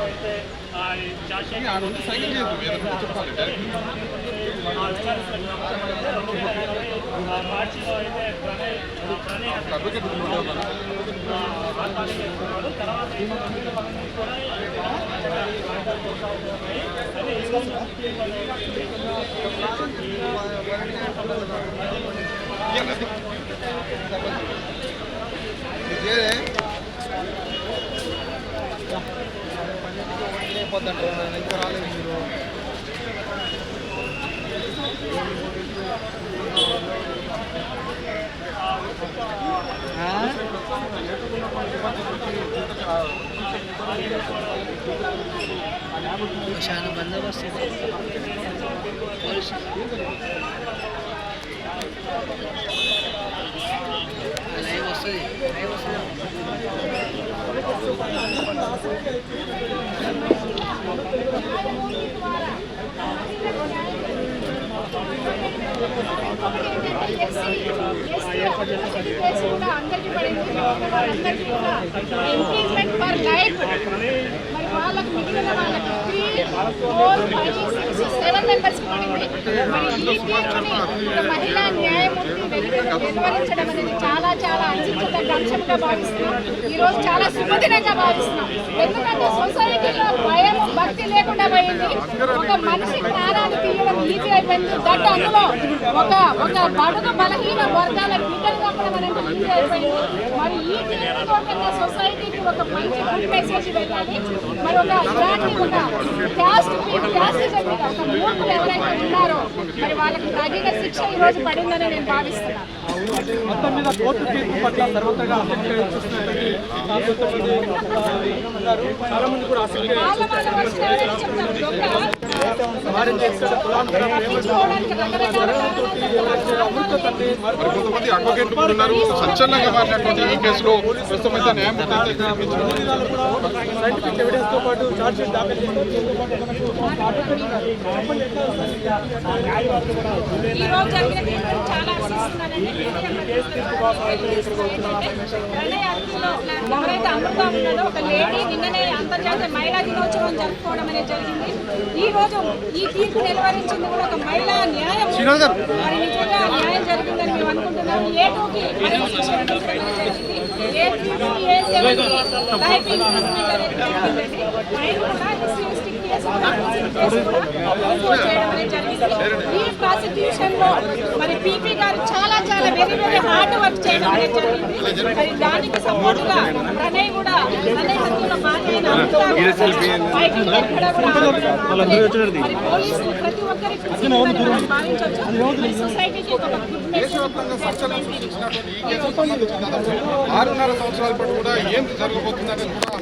అయితే మార్చిలో అయితే తర్వాత ఇంకా రాలేదు మీరు చాలా బందోబస్తు లైవ్ వస్తుంది అందరికీ పడింది వాళ్ళందరికీ కూడా ఇంప్రూవ్మెంట్ ఫర్ లైఫ్ మరి వాళ్ళకి మిగిలిన వాళ్ళకి 3, 4, 5, 6, 7 మెంబర్స్కి పడింది. మరి ఈ తీర్పుని ఒక మహిళా న్యాయమూర్తి వెలువరించడం అనేది చాలా చాలా అందించదగ్గ అంశంగా భావిస్తున్నాం. ఈరోజు చాలా శుభదినంగా భావిస్తున్నాం. ఎందుకంటే సొసైటీలో భయం భక్తి లేకుండా పోయింది. ఒక మనిషి ప్రాణాలు తీయడం ఈజీ అయిపోయింది. దట్ అందులో ఒక బడుగు బలహీన వర్గాల బిడ్డలు తప్పడం అనేది ఈజీ అయిపోయింది. మరి ఈ తీర్పుతో సొసైటీకి ఒక మంచి గుడ్ మెసేజ్ వెళ్ళాలి. మరి ఒక ఇలాంటి ఒక క్యాస్టిజం మీద ఒక మూర్ఖులు ఎవరైతే ఉన్నారో మరి వాళ్ళకి తగిన శిక్ష ఈ రోజు పడిందని నేను భావిస్తున్నాను. మొత్తం మీద కోర్టు తీర్పు పట్ల సర్వత్రా చాలా మంది కూడా కొంతమంది అడ్వకేట్లు కూడా ఉన్నారు. సంచలనంగా మారినటువంటి ఈ కేసులో ప్రస్తుతం అయితే సైంటిఫిక్ ఎవిడెన్స్ తో పాటు చార్జ్ షీట్ దాఖలు ఎవరైతే అమృత ఉన్నదో ఒక లేడీ నిన్ననే అంతర్జాతీయ మహిళా దినోత్సవం జరుపుకోవడం అనేది జరిగింది. ఈ రోజు ఈ తీర్పు నిలువరించింది కూడా ఒక మహిళా న్యాయం. మరి నిజంగా న్యాయం జరిగిందని మేము అనుకుంటున్నాము. ఏ2కి జరిగింది, ఏ3కి, ఏ7కి లైఫ్ ఇంప్రూవ్మెంట్ అనేది జరిగింది. ఈ ప్రాసిక్యూషన్ లో మరి పీపీ గారు చాలా చాలా వెరీ వెరీ హార్డ్ వర్క్ చేయడం అనేది జరిగింది. మరి దానికి సపోర్ట్ గా ప్రణయ్ కూడా ప్రణయ్ హత్యలో బాధ్యత మరి పోలీసులు ప్రతి ఒక్కరికి భావించవచ్చు. సొసైటీకి ఒక గుడ్ మెసేజ్. 6.5 సంవత్సరాల పాటు కూడా ఏం జరగబోతుందని కూడా